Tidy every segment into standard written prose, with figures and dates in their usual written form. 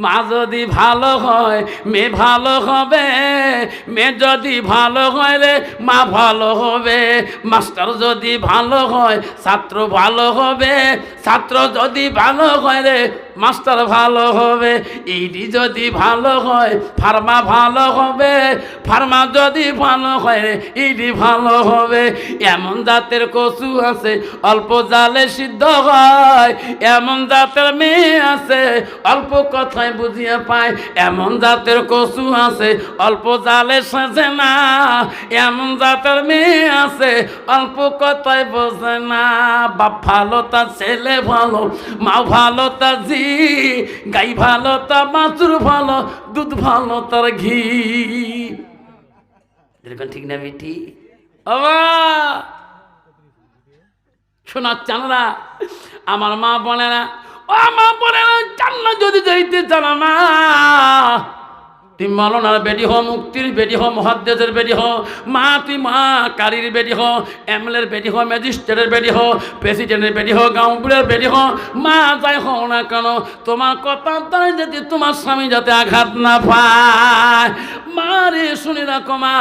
মা যদি ভালো হয় মেয়ে ভালো হবে, মেয়ে যদি ভালো হয় রে মা ভালো হবে, মাস্টার যদি ভালো হয় ছাত্র ভালো হবে, ছাত্র যদি ভালো হয় রে মাস্টার ভালো হবে, ইডি যদি ভালো হয় ফার্মা ভালো হবে, ফার্মা যদি ভালো হয় রে ইডি ভালো হবে। এমন জাতের কচু আছে অল্প জালে সিদ্ধ হয়, এমন জাতের মেয়ে আছে অল্প কথায় বুঝিয়ে পায়, এমন জাতের কচু আছে অল্প জালে সাজে না, এমন জাতের মেয়ে আছে অল্প কথায় বোঝে না। বাপ ভালো তার ছেলে ভালো, মা ভালো তার জি, গাই ভালো তার বাছুর ভালো, দুধ ভালো তার ঘি। এরকম ঠিক না বেটি? শোনার চানরা আমার মা বলে না, ও মা বলে না, জান্নাত যদি যাইতে চান মা, তুই মাওলানার বেটি হো, মুক্তির বেটি হো, মুহাদ্দিসের বেটি হো, মা তুই মা কারির বেটি হো, এমএলএর বেটি হো, ম্যাজিস্ট্রেটের বেটি হো, প্রেসিডেন্টের বেটি হো, গাঁওপুরের বেটি হো, মা যাই হও না কেন, তোমার কথা দ্বারা যদি তোমার স্বামী যাতে আঘাত না পায়। মা রে শুনে রাখো মা,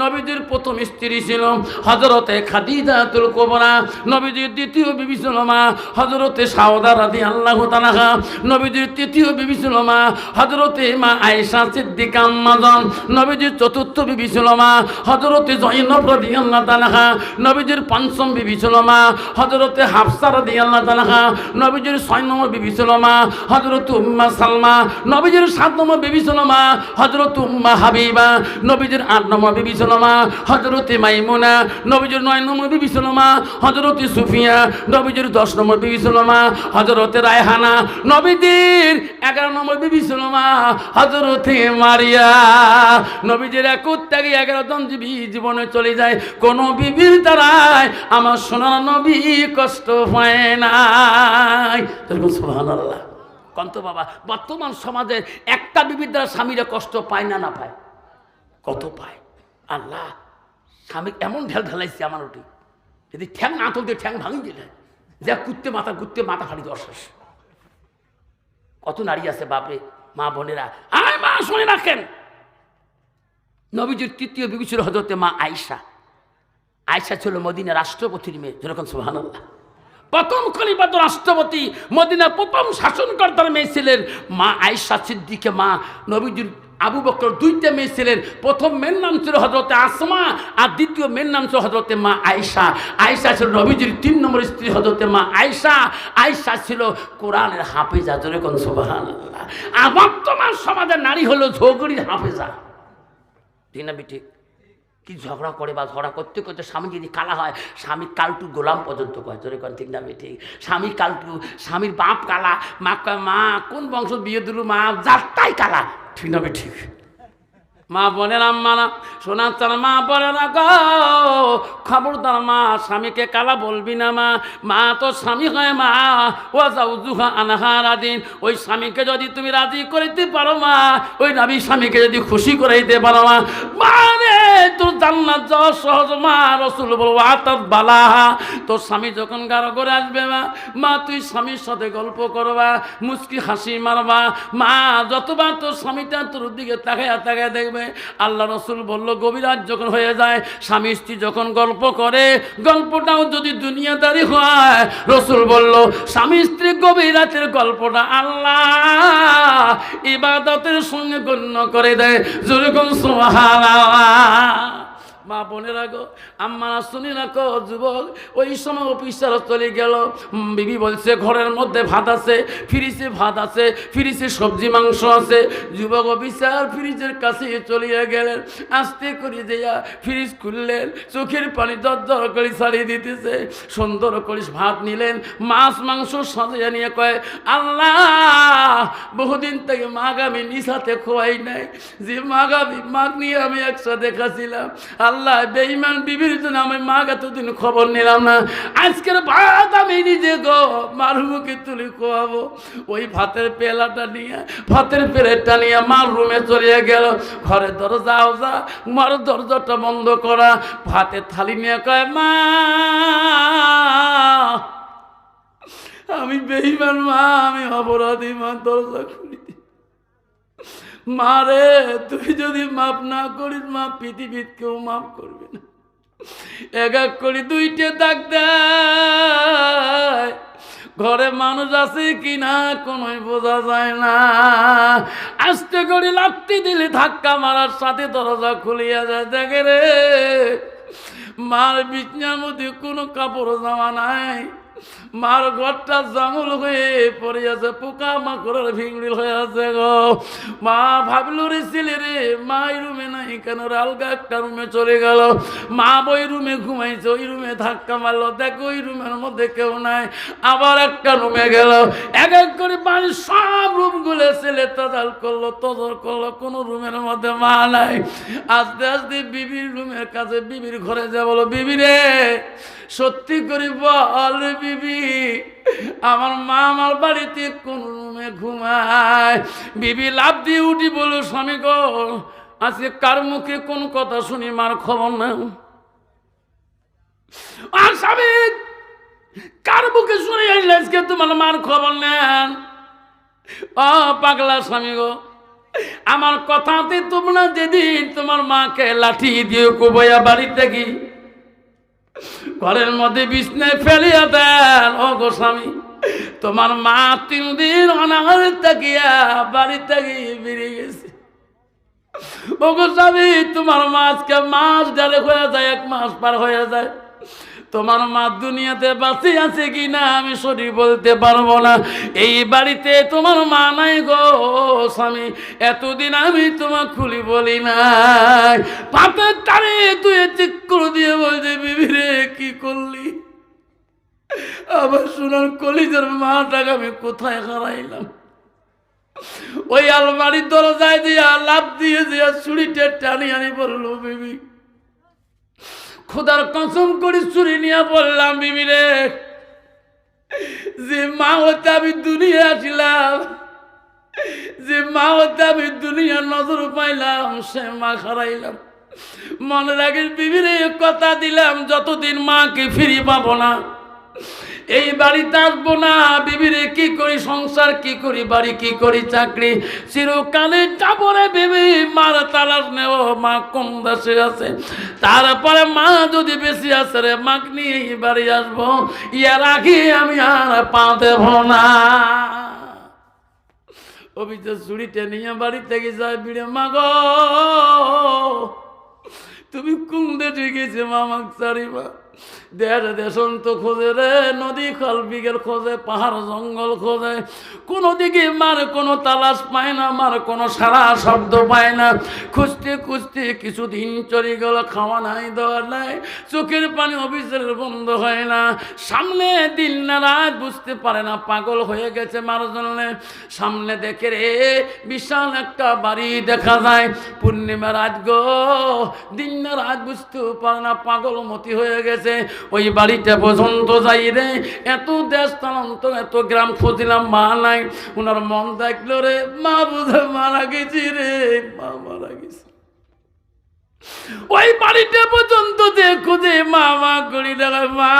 নবীজির প্রথম স্ত্রী ছিল হযরতে খাদিজাতুল কুবরা, নবীজির দ্বিতীয় বিবি ছিল মা হযরতে সাউদা রাদিয়াল্লাহু তাআলা, নবীজির তৃতীয় বিবি ছিল মা হযরতে মা আয়েশা সিদ্দিকা আম্মাজান, নবীজির চতুর্থ বিবি ছিল মা হযরতে যায়েনব রাদিয়াল্লাহু তাআলা, নবীজির পঞ্চম বিবি ছিল মা হযরতে হাফসা রাদিয়াল্লাহু তাআলা, নবীজির 6 নম্বর বিবি ছিল মা হযরতে উম্মে সালমা, নবীজির 7 নম্বর বিবি ছিল মা হযরতে উম্মে হাবিবা, নবীজির 8 নম্বর বিবি ছিল মা হযরতে মাইমুনা, নবীজির 9 নম্বর বিবি ছিল মা হযরতে সুফিয়া, নবীজির 10 নম্বর বিবি ছিল মা হযরতে রায়হানা, নবীজির 11 নম্বর বিবি ছিল মা হযরতে মারিয়া। নবীজির একুত্তাগি 11 জন বিবি জীবনে চলে যায়, কোন বিবির দ্বারাই আমার সোনার নবী কষ্ট হয় নাই। সুবহানাল্লাহ। কন্ত বাবা, বর্তমান সমাজে একটা বিবির দ্বারা স্বামীরা কষ্ট পায় না, না পায়? কত পায় আল্লাহ। স্বামী এমন ঢেল ঢেলাইছে আমার ওটি, যদি ঠ্যাং না তুলতে ঠ্যাং ভাঙি দিলে যা কুত্তে মাথা ফাড়ি দর্শাস। কত নারী আছে বাপরে। মা বোনেরা আয় মা শুনে রাখেন, নবীজির তৃতীয় বিবি ছিল হযরতে মা আয়েশা। আয়েশা ছিল মদিনার রাষ্ট্রপতির মেয়ে। যেরকম সুবহানাল্লাহ। প্রথম খলিফা তো রাষ্ট্রপতি, মদিনার প্রথম শাসনকর্তার মেয়ে ছিলেন মা আয়েশা সিদ্দিকা। মা নবীজির আবু বকর 2টা মেয়ে ছিলেন, প্রথম মেয়ের নাম ছিল হযরতে আসমা আর দ্বিতীয় মেয়ের নাম ছিল হযরতে মা আয়েশা। আয়েশা ছিল নবীজির 3 নম্বর স্ত্রী হযরতে মা আয়েশা। আয়েশা ছিল কোরআনের হাফেজা। জোরে কোন সুবহানাল্লাহ। আর বর্তমান সমাজের নারী হলো ঝগড়ির হাফেজা। ঠিক না বেটি? কি ঝগড়া করে বা ঝগড়া করতে করতে স্বামী যদি কালা হয়, স্বামী কালটু গোলাম পর্যন্ত কয়। জোরে কোন ঠিক না বেটি? স্বামী কালটু, স্বামীর বাপ কালা, মা কয় মা কোন বংশ বিয়ে দিল, মা যাত্রাই কালা। ঠিক না বেটি? মা বোনের আম্মা না শোনার চান, মা বলে না গো খবরদার মা, স্বামীকে কালা বলবি না মা। মা তো স্বামী হয় মা, ও যাউজুহা আনহারা দিন। ওই স্বামীকে যদি তুমি রাজি করাইতে পারো মা, ওই নবী স্বামীকে যদি খুশি করাইতে পারো মা, মানে তোর জান্নাত যাওয়া সহজ মা। রাসূল বলবো আতাত বালাহা, তোর স্বামী যখন গারো করে আসবে মা, মা তুই স্বামীর সাথে গল্প করবা, মুচকি হাসি মারবা মা। যতবার তোর স্বামীটা তোর দিকে তাকায় তাকায় দেখবে। আল্লাহ রাসূল বলল গভীর রাত যখন হয়ে যায়, স্বামী স্ত্রী যখন গল্প করে, গল্পটাও যদি দুনিয়াদারি হয়, রাসূল বলল স্বামী স্ত্রী গভীর রাতের গল্পটা আল্লাহ ইবাদতের সঙ্গে গণ্য করে দেয়। জোরে কোন সুবহানাল্লাহ। মা বোনেরা গো, আম্মারা শুনি রাখো যুবক, ওই সময় অফিসার চলে গেল, বিবি বলছে ঘরের মধ্যে ভাত আছে, ফ্রিজে ভাত আছে, ফ্রিজে সবজি মাংস আছে। যুবক অফিসার ফ্রিজের কাছে চলিয়ে গেলেন, আস্তে করে যেয়া ফ্রিজ খুললেন, চোখের পানি দরদর করে ছাড়িয়ে দিতেছে। সুন্দর করে ভাত নিলেন, মাছ মাংস সাজিয়ে নিয়ে কয় আল্লাহ বহুদিন থেকে মাগ আমি নিজ হাতে খোয়াই নাই, যে মাগ নিয়ে আমি একসাথে খাচ্ছিলাম। আল্লাহ বেঈমান বিবির জন্য আমি মাগ এতদিন খবর নিলাম না, আজকের ভাত আমি নিজে গো মার মুখে তুলে খোয়াবো। ওই ভাতের পেলাটা নিয়ে, ভাতের প্লেটটা নিয়ে মার রুমে চলে গেল। ঘরে দরজাও যা, মার দরজাটা বন্ধ করা, ভাতের থালি নিয়ে কয় মা আমি বেঈমান মা, আমি অপরাধী মা, দরজা খুলি। মারে তুই যদি মাফ না করিস মা পৃথিবীর কেউ মাফ করবে না। এক এক করে দুইটে দাগ দেয়, ঘরে মানুষ আছে কিনা কোনোই বোঝা যায় না। আস্তে করে লাথি দিলে ধাক্কা মারার সাথে দরজা খুলিয়া যায়, দেখে রে মার বিছনার মধ্যে কোনো কাপড় জামা নাই, মার ঘরটা জামুল হয়ে পড়ে আছে, পোকা মাকড়ের ভিংড়ি হয়ে আছে গো। মা ভাবলো রে ছেলে রে মা এই রুমে নাই কেন, আলগা একটা রুমে চলে গেল। মা ওই রুমে ঘুমাইছে, ওই রুমে ধাক্কা মারলো, দেখো ওই রুমের মধ্যে কেউ নাই। আবার একটা রুমে গেল, এক এক করে বাড়ির সব রুমগুলো ছেলে তদাল করলো, তদর করলো, কোনো রুমের মধ্যে মা নাই। আস্তে আস্তে বিবির রুমের কাছে, বিবির ঘরে যা বলো, বিবি রে সত্যি করে বল রে বিবি, আমার মা আমার বাড়িতে কোন রুমে ঘুমায়? বিবি লাফ দিয়ে উঠি বলো, স্বামী গো আজকে কার মুখে কোন কথা শুনি মার খবর নেই। আর স্বামী কার মুখে শুনে আসলে আজকে তোমার মার খবর নেন? ও পাগলা স্বামী গো, আমার কথাতে তোমরা যেদিন তোমার মাকে লাঠি দিয়ে কোবয়া বাড়িতে কি ঘরের মধ্যে বিছনায় ফেলিয়া দেন, ও গো স্বামী তোমার মা 3 দিন অনাহারে থাকিয়া বাড়ি থেকে বেরিয়ে গেছে। ও গো স্বামী তোমার মা আজকে মাস ডালে হয়ে যায়, 1 মাস পার হয়ে যায়, তোমার মা দুনিয়াতে বাঁচে আছে কিনা আমি সঠিক বলতে পারবো না। এই বাড়িতে তোমার মা নাই গো স্বামী, এতদিন আমি তোমার খুলি বলি নাই। পাপের টানে তুই চেক করে দিয়ে বলছে, বিবি রে কি করলি? আবার সোনার কলিজার মাটাকে আমি কোথায় হারাইলাম? ওই আলমারির দরজায় দিয়া লাফ দিয়ে দিয়া ছুরিটা টানি আনি বললো, বিবি খোদার কসম করে ছুরি নিয়ে বললাম, বিবি রে যে মা হতে আমি দুনিয়া আসিলাম, যে মা হতে আমি দুনিয়ার নজর পাইলাম, সে মা হারাইলাম। মনে রাখিস বিবি রে, কথা দিলাম যতদিন মাকে ফিরে পাবো না এই বাড়িতে আসবো না। বিবিরে কি করি সংসার, কি করি বাড়ি, কি করি চাকরি, চিরকালে যাবো রে বিবি মার তালাশ নেব, মা কোন দেশে আছে। তারপরে মা যদি বেশি আছে রে মাকে নিয়ে এই বাড়ি আসবো, ইয়ার আগে আমি আর পা দেব না। অভিযোগ চুরিটা নিয়ে বাড়ি থেকে যায়, বিড়ে মা গো তুমি কোন দেশে গেছে মা, আমাকে চারিবা দেশন তো খোঁজে রে, নদী খাল বিঘের খোঁজে, পাহাড় জঙ্গল খোঁজে, কোনো দিকে মার কোনো তালাশ পায় না, মার কোনো সারা শব্দ পায় না। খুঁজতে খুঁজতে কিছুদিন চলে গেল, খাওয়া নাই দেওয়া নাই, চোখের পানি অফিসের বন্ধ হয় না, সামনে দিন না রাত বুঝতে পারে না, পাগল হয়ে গেছে মার জন্য। সামনে দেখে রে বিশাল একটা বাড়ি দেখা যায়, পূর্ণিমা রাত গো, দিন না রাত বুঝতেও পারে না, পাগল মতি হয়ে গেছে। ওই বাড়িটা পর্যন্ত যাই রে, এত দেশ স্থানান্তর এত গ্রাম খুঁজলাম, মা নাই। ওনার মন দেখলো রে মা বোধ মারা গেছি রে, মা মারা গেছে। ওই বাড়িটা পর্যন্ত যে খুঁজে মা মা করি দেখায়, মা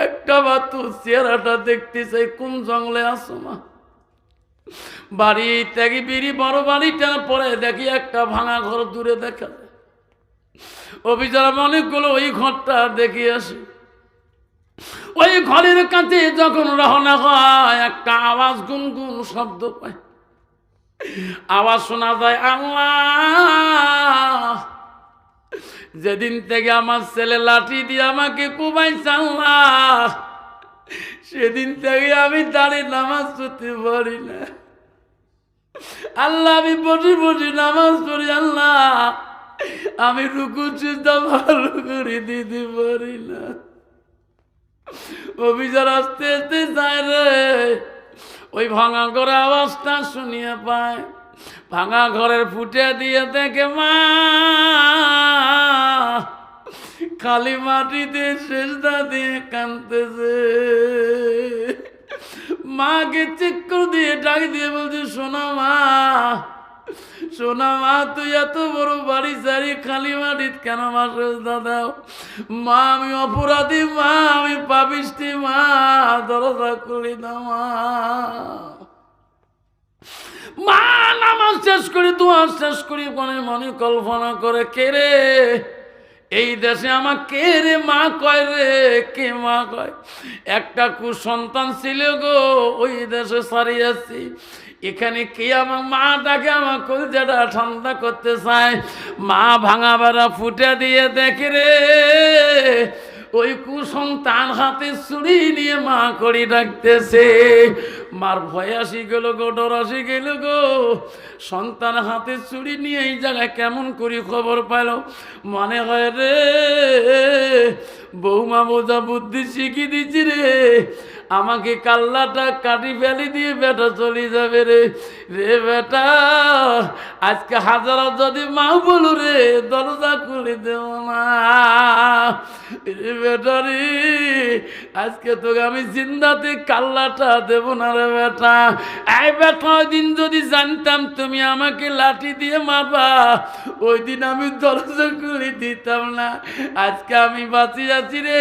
একটা বার তোর চেহারাটা দেখতে চাই, কোন জঙ্গলে আসো মা? বাড়ি থেকে বিড়ি বড় বাড়িটা পরে দেখি একটা ভাঙা ঘর দূরে দেখা যায়। অভিযান মনে করলো ওই ঘরটা দেখে আসি। ওই ঘরের কাছে যখন রওনা হয়, একটা আওয়াজ গুনগুন শব্দ পায়, আওয়াজ শোনা যায়, আল্লাহ যেদিন থেকে আমার ছেলে লাঠি দিয়ে আমাকে কুবাইছে আল্লাহ, সেদিন থেকে আমি দাঁড়িয়ে নামাজ পড়তে পারি না আল্লাহ, আমি বসে বসে নামাজ পড়ি আল্লাহ, আমি রুকু সিজদা ভালো করে দিতে পারি না। অভিযান আস্তে আস্তে যায় রে, ওই ভাঙা ঘরে আওয়াজটা শুনিয়ে পায়, ভাঙা ঘরের ফুটে দিয়ে দেখে মা খালি মাটিতে সেজদা দিয়ে কাঁদতেছে। মাকে চিক্কর দিয়ে ডাক দিয়ে বলছে, সোনা মা, সোনা মা তুই এত বড় বাড়ি সারি খালি মাটিত কেন মা সেজদা দাও? মা আমি অপরাধী, মা আমি পাপিষ্টি, মা দরজা খুলি দাও মা। শেষ করি, দোয়া শেষ করি, মনে মনে কল্পনা করে, কে রে এই দেশে আমার কে রে মা কয় রে, কে মা কয়? একটা কুসন্তান ছিল গো, ওই দেশে সারিয়েছি। এখানে কে আমার মা ডাকে, আমার কলজাটা ঠান্ডা করতে চায়। মা ভাঙা বেড়া ফুটে দিয়ে দেখে রে, ওই কুসন্তান হাতে ছুরি নিয়ে মা করি ডাকতেছে। মার ভয় আসি গেল গো, ডর আসি গেল গো, সন্তান হাতে ছুরি নিয়ে এই জায়গায় কেমন করি খবর পাইল। মনে হয় রে বৌমা বোঝা বুদ্ধি শিখি দিচ্ছি রে, আমাকে কাল্লাটা কাটি ফেলি দিয়ে বেটা চলে যাবে রে। রে বেটা, আজকে হাজার যদি মা বলো রে, দরজা খুলে দেব না রে বেটা রে, আজকে তোকে আমি জিন্দাতে কাল্লাটা দেব না রে বেটা। এই বেটা, ওই দিন যদি জানতাম তুমি আমাকে লাঠি দিয়ে মারবা, ওই দিন আমি দরজা খুলে দিতাম না। আজকে আমি বাঁচিয়ে আছি রে।